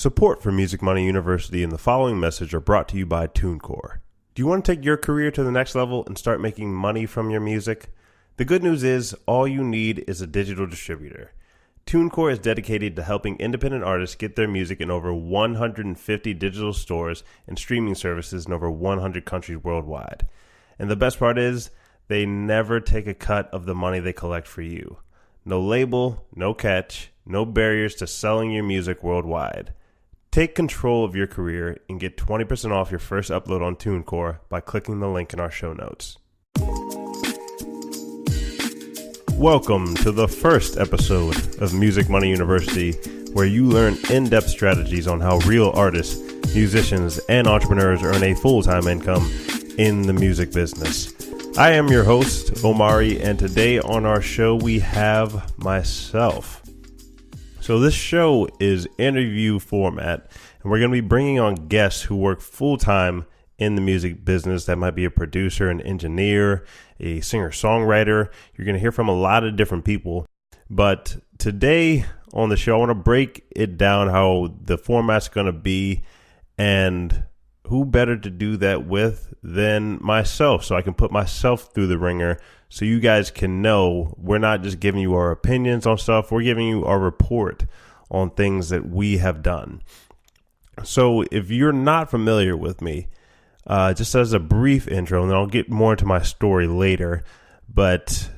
Support for Music Money University and the following message are brought to you by TuneCore. Do you want to take your career to the next level and start making money from your music? The good news is all you need is a digital distributor. TuneCore is dedicated to helping independent artists get their music in over 150 digital stores and streaming services in over 100 countries worldwide. And the best part is, they never take a cut of the money they collect for you. No label, no catch, no barriers to selling your music worldwide. Take control of your career and get 20% off your first upload on TuneCore by clicking the link in our show notes. Welcome to the first episode of Music Money University, where you learn in-depth strategies on how real artists, musicians, and entrepreneurs earn a full-time income in the music business. I am your host, Omari, and today on our show we have myself. So this show is interview format, and we're going to be bringing on guests who work full-time in the music business. That might be a producer, an engineer, a singer-songwriter. You're going to hear from a lot of different people. But today on the show, I want to break it down how the format's going to be, and who better to do that with than myself, so I can put myself through the ringer so you guys can know we're not just giving you our opinions on stuff, we're giving you our report on things that we have done. So if you're not familiar with me, just as a brief intro, and then I'll get more into my story later, but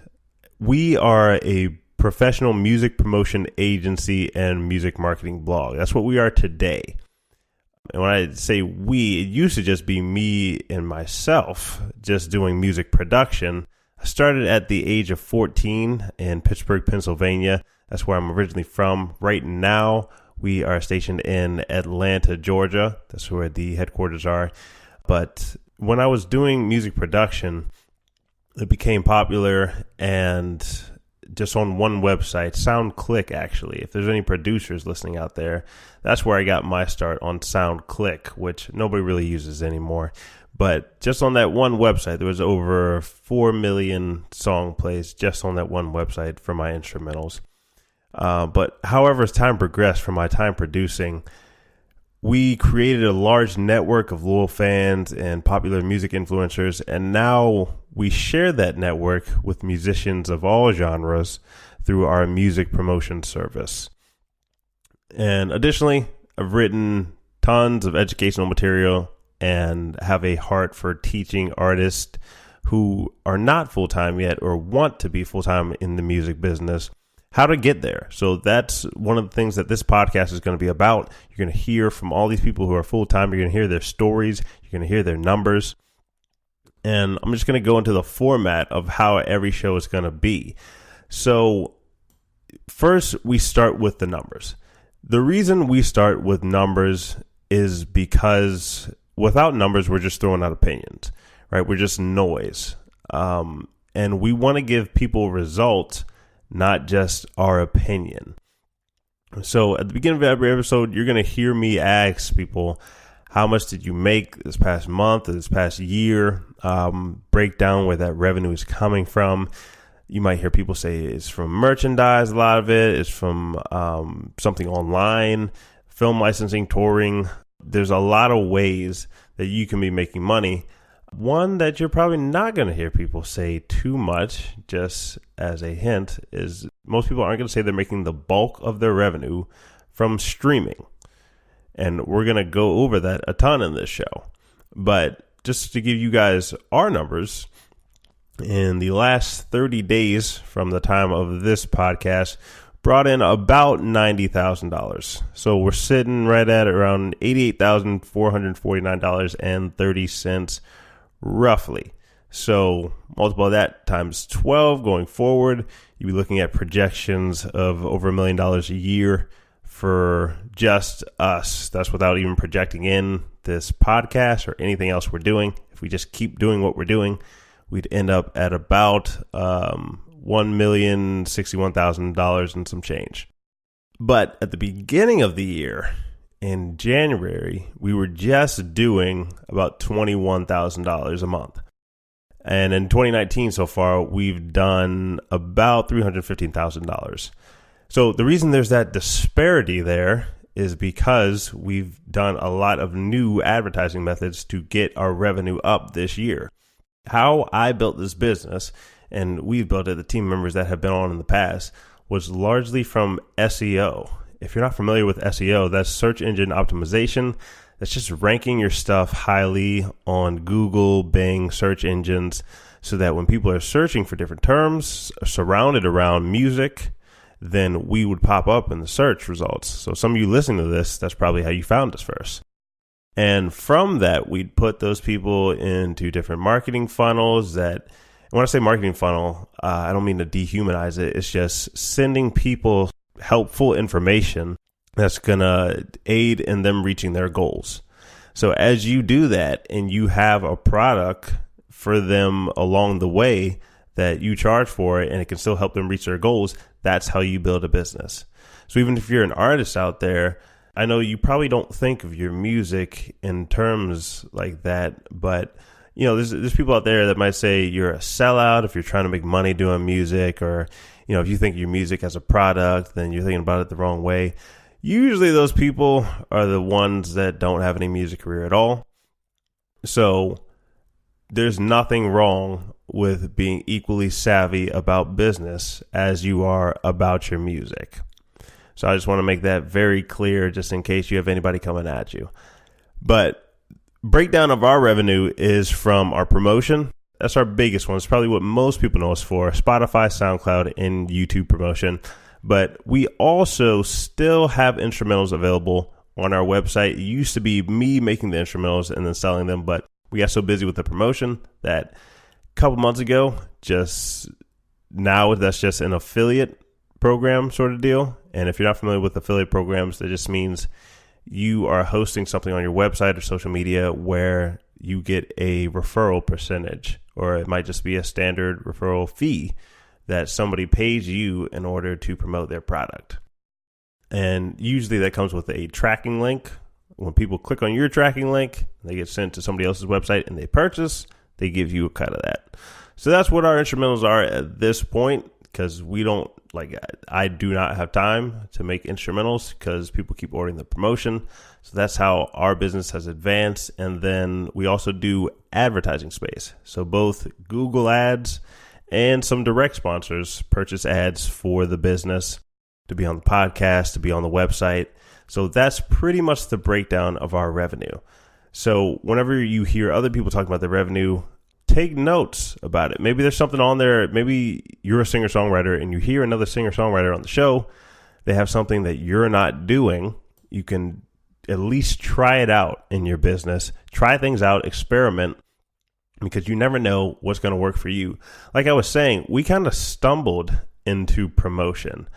we are a professional music promotion agency and music marketing blog. That's what we are today. And when I say we, it used to just be me and myself just doing music production. I started at the age of 14 in Pittsburgh, Pennsylvania. That's where I'm originally from. Right now, we are stationed in Atlanta, Georgia. That's where the headquarters are. But when I was doing music production, it became popular, and just on one website, SoundClick, actually. If there's any producers listening out there, that's where I got my start, on SoundClick, which nobody really uses anymore. But just on that one website, there was over 4 million song plays just on that one website for my instrumentals. But however, as time progressed from my time producing, we created a large network of loyal fans and popular music influencers, and now we share that network with musicians of all genres through our music promotion service. And additionally, I've written tons of educational material and have a heart for teaching artists who are not full-time yet or want to be full-time in the music business how to get there. So that's one of the things that this podcast is going to be about. You're going to hear from all these people who are full-time. You're going to hear their stories. You're going to hear their numbers. And I'm just going to go into the format of how every show is going to be. So first, we start with the numbers. The reason we start with numbers is because without numbers, we're just throwing out opinions, right? We're just noise. And we want to give people results, not just our opinion. So at the beginning of every episode, you're going to hear me ask people, how much did you make this past month or this past year? Break down where that revenue is coming from. You might hear people say it's from merchandise. A lot of it is from something online, film licensing, touring. There's a lot of ways that you can be making money. One that you're probably not going to hear people say too much, just as a hint, is most people aren't going to say they're making the bulk of their revenue from streaming. And we're going to go over that a ton in this show. But just to give you guys our numbers, in the last 30 days from the time of this podcast, brought in about $90,000. So we're sitting right at around $88,449.30 roughly. So multiply that times 12 going forward, you'll be looking at projections of over $1 million a year for just us. That's without even projecting in this podcast or anything else we're doing. If we just keep doing what we're doing, we'd end up at about $1,061,000 and some change. But at the beginning of the year, in January, we were just doing about $21,000 a month. And in 2019 so far, we've done about $315,000. So the reason there's that disparity there is because we've done a lot of new advertising methods to get our revenue up this year. How I built this business, and we've built it, the team members that have been on in the past, was largely from SEO. If you're not familiar with SEO, that's search engine optimization. That's just ranking your stuff highly on Google, Bing, search engines, so that when people are searching for different terms surrounded around music, then we would pop up in the search results. So some of you listening to this, that's probably how you found us first. And from that, we'd put those people into different marketing funnels that, when I say marketing funnel, I don't mean to dehumanize it. It's just sending people helpful information that's going to aid in them reaching their goals. So as you do that and you have a product for them along the way that you charge for it and it can still help them reach their goals, that's how you build a business. So even if you're an artist out there, I know you probably don't think of your music in terms like that, but you know, there's people out there that might say you're a sellout if you're trying to make money doing music, or you know, if you think of your music as a product, then you're thinking about it the wrong way. Usually those people are the ones that don't have any music career at all. So there's nothing wrong with being equally savvy about business as you are about your music. So I just want to make that very clear just in case you have anybody coming at you. But breakdown of our revenue is from our promotion. That's our biggest one. It's probably what most people know us for: Spotify, SoundCloud, and YouTube promotion. But we also still have instrumentals available on our website. It used to be me making the instrumentals and then selling them, but we got so busy with the promotion that a couple months ago, just now that's just an affiliate program sort of deal. And if you're not familiar with affiliate programs, that just means you are hosting something on your website or social media where you get a referral percentage, or it might just be a standard referral fee that somebody pays you in order to promote their product. And usually that comes with a tracking link. When people click on your tracking link, they get sent to somebody else's website and they purchase, they give you a cut of that. So that's what our instrumentals are at this point, because I do not have time to make instrumentals because people keep ordering the promotion. So that's how our business has advanced. And then we also do advertising space. So both Google ads and some direct sponsors purchase ads for the business to be on the podcast, to be on the website. So that's pretty much the breakdown of our revenue. So whenever you hear other people talking about the revenue, take notes about it. Maybe there's something on there. Maybe you're a singer-songwriter and you hear another singer-songwriter on the show. They have something that you're not doing. You can at least try it out in your business. Try things out, experiment, because you never know what's going to work for you. Like I was saying, we kind of stumbled into promotion.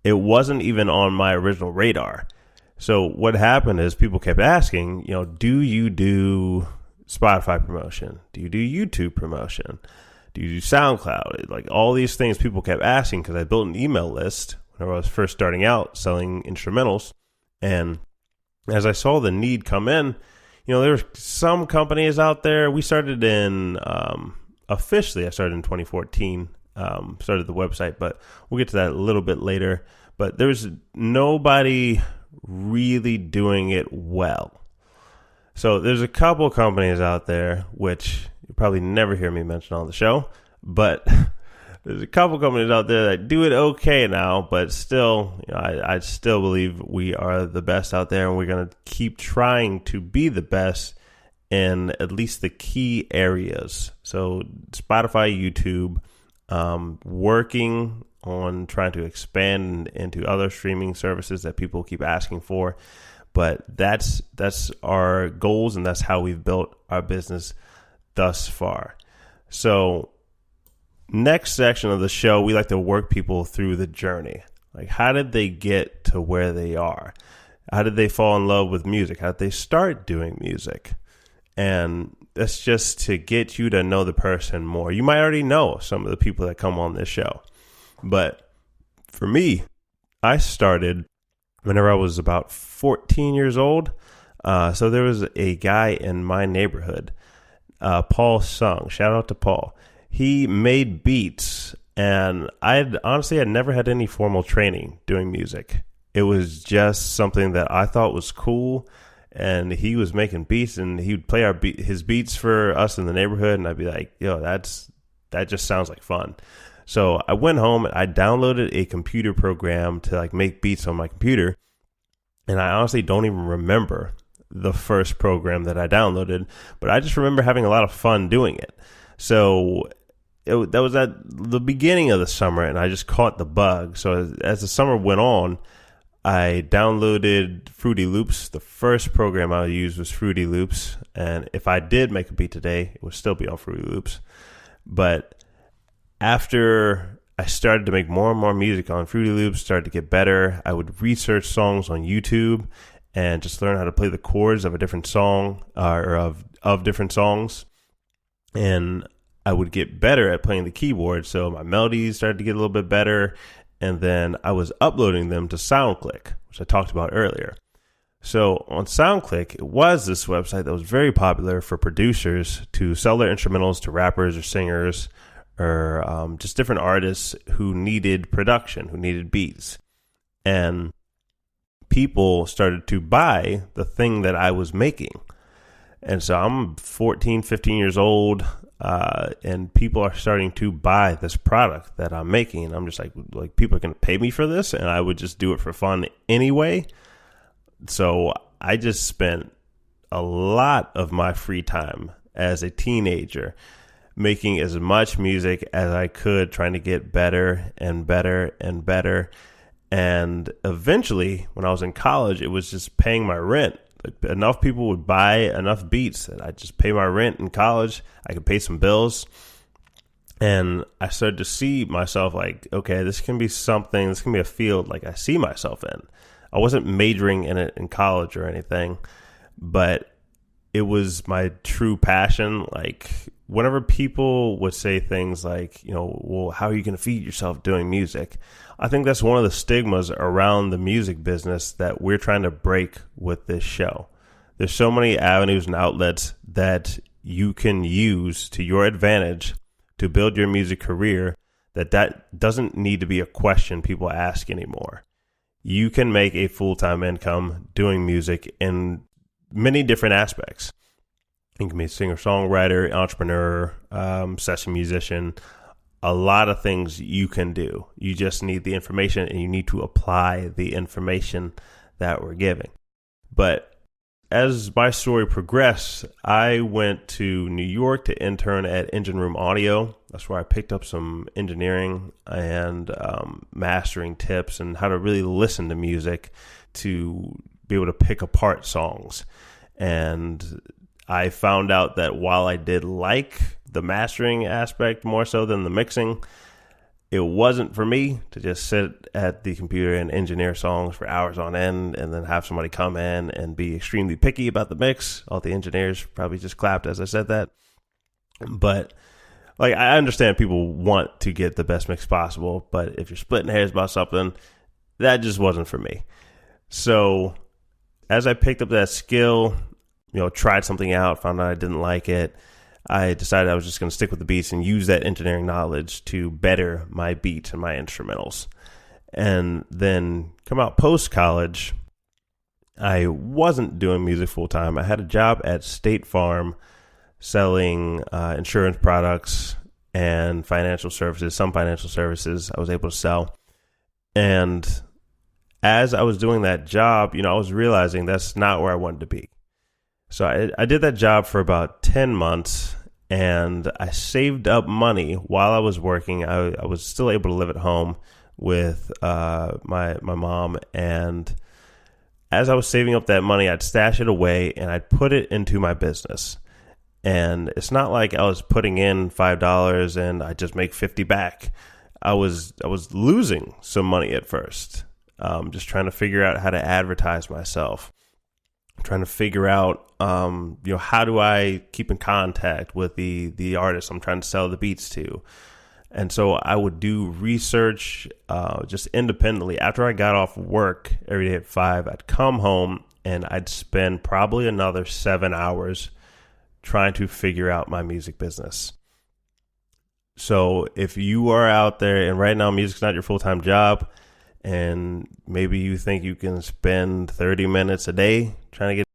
It wasn't even on my original radar. So what happened is people kept asking, do you do Spotify promotion? Do you do YouTube promotion? Do you do SoundCloud? Like all these things people kept asking because I built an email list whenever I was first starting out selling instrumentals. And as I saw the need come in, there were some companies out there. We started in, officially, I started in 2014, started the website, but we'll get to that a little bit later. But there's nobody really doing it well. So there's a couple companies out there, which you probably never hear me mention on the show, but there's a couple companies out there that do it okay now, but still, I still believe we are the best out there, and we're going to keep trying to be the best in at least the key areas. So Spotify, YouTube, working on trying to expand into other streaming services that people keep asking for. But that's our goals, and that's how we've built our business thus far. So next section of the show, we like to work people through the journey. Like, how did they get to where they are? How did they fall in love with music? How did they start doing music? And that's just to get you to know the person more. You might already know some of the people that come on this show. But for me, I started whenever I was about 14 years old. So there was a guy in my neighborhood, Paul Sung. Shout out to Paul. He made beats, and I had never had any formal training doing music. It was just something that I thought was cool. And he was making beats, and he would play his beats for us in the neighborhood. And I'd be like, yo, that just sounds like fun. So I went home and I downloaded a computer program to like make beats on my computer. And I honestly don't even remember the first program that I downloaded, but I just remember having a lot of fun doing it. So that was at the beginning of the summer, and I just caught the bug. So as the summer went on, I downloaded Fruity Loops. The first program I used was Fruity Loops. And if I did make a beat today, it would still be on Fruity Loops. But after I started to make more and more music on Fruity Loops, started to get better, I would research songs on YouTube and just learn how to play the chords of a different song or of different songs. And I would get better at playing the keyboard. So my melodies started to get a little bit better. And then I was uploading them to SoundClick, which I talked about earlier. So on SoundClick, it was this website that was very popular for producers to sell their instrumentals to rappers or singers or just different artists who needed production, who needed beats. And people started to buy the thing that I was making. And so I'm 14, 15 years old. And people are starting to buy this product that I'm making. And I'm just like people are going to pay me for this, and I would just do it for fun anyway. So I just spent a lot of my free time as a teenager making as much music as I could, trying to get better and better and better. And eventually, when I was in college, it was just paying my rent. Enough people would buy enough beats that I'd just pay my rent in college. I could pay some bills. And I started to see myself like, okay, this can be something, this can be a field like I see myself in. I wasn't majoring in it in college or anything, but it was my true passion. Like whenever people would say things like, well, how are you going to feed yourself doing music? I think that's one of the stigmas around the music business that we're trying to break with this show. There's so many avenues and outlets that you can use to your advantage to build your music career that doesn't need to be a question people ask anymore. You can make a full-time income doing music in many different aspects. You can be a singer-songwriter, entrepreneur, session musician, a lot of things you can do. You just need the information, and you need to apply the information that we're giving. But as my story progressed, I went to New York to intern at Engine Room Audio. That's where I picked up some engineering and mastering tips and how to really listen to music to be able to pick apart songs. And I found out that while I did like the mastering aspect more so than the mixing, it wasn't for me to just sit at the computer and engineer songs for hours on end and then have somebody come in and be extremely picky about the mix. All the engineers probably just clapped as I said that. But like, I understand people want to get the best mix possible, but if you're splitting hairs about something, that just wasn't for me. So as I picked up that skill, tried something out, found out I didn't like it, I decided I was just going to stick with the beats and use that engineering knowledge to better my beats and my instrumentals. And then come out post-college, I wasn't doing music full-time. I had a job at State Farm selling insurance products and financial services. Some financial services I was able to sell. And as I was doing that job, I was realizing that's not where I wanted to be. So I did that job for about 10 months, and I saved up money while I was working. I was still able to live at home with my mom, and as I was saving up that money, I'd stash it away, and I'd put it into my business. And it's not like I was putting in $5 and I just make 50 back. I was losing some money at first, just trying to figure out how to advertise myself. Trying to figure out, how do I keep in contact with the artists I'm trying to sell the beats to? And so I would do research just independently. After I got off work every day at 5, I'd come home and I'd spend probably another 7 hours trying to figure out my music business. So if you are out there and right now music's not your full-time job, and maybe you think you can spend 30 minutes a day trying to get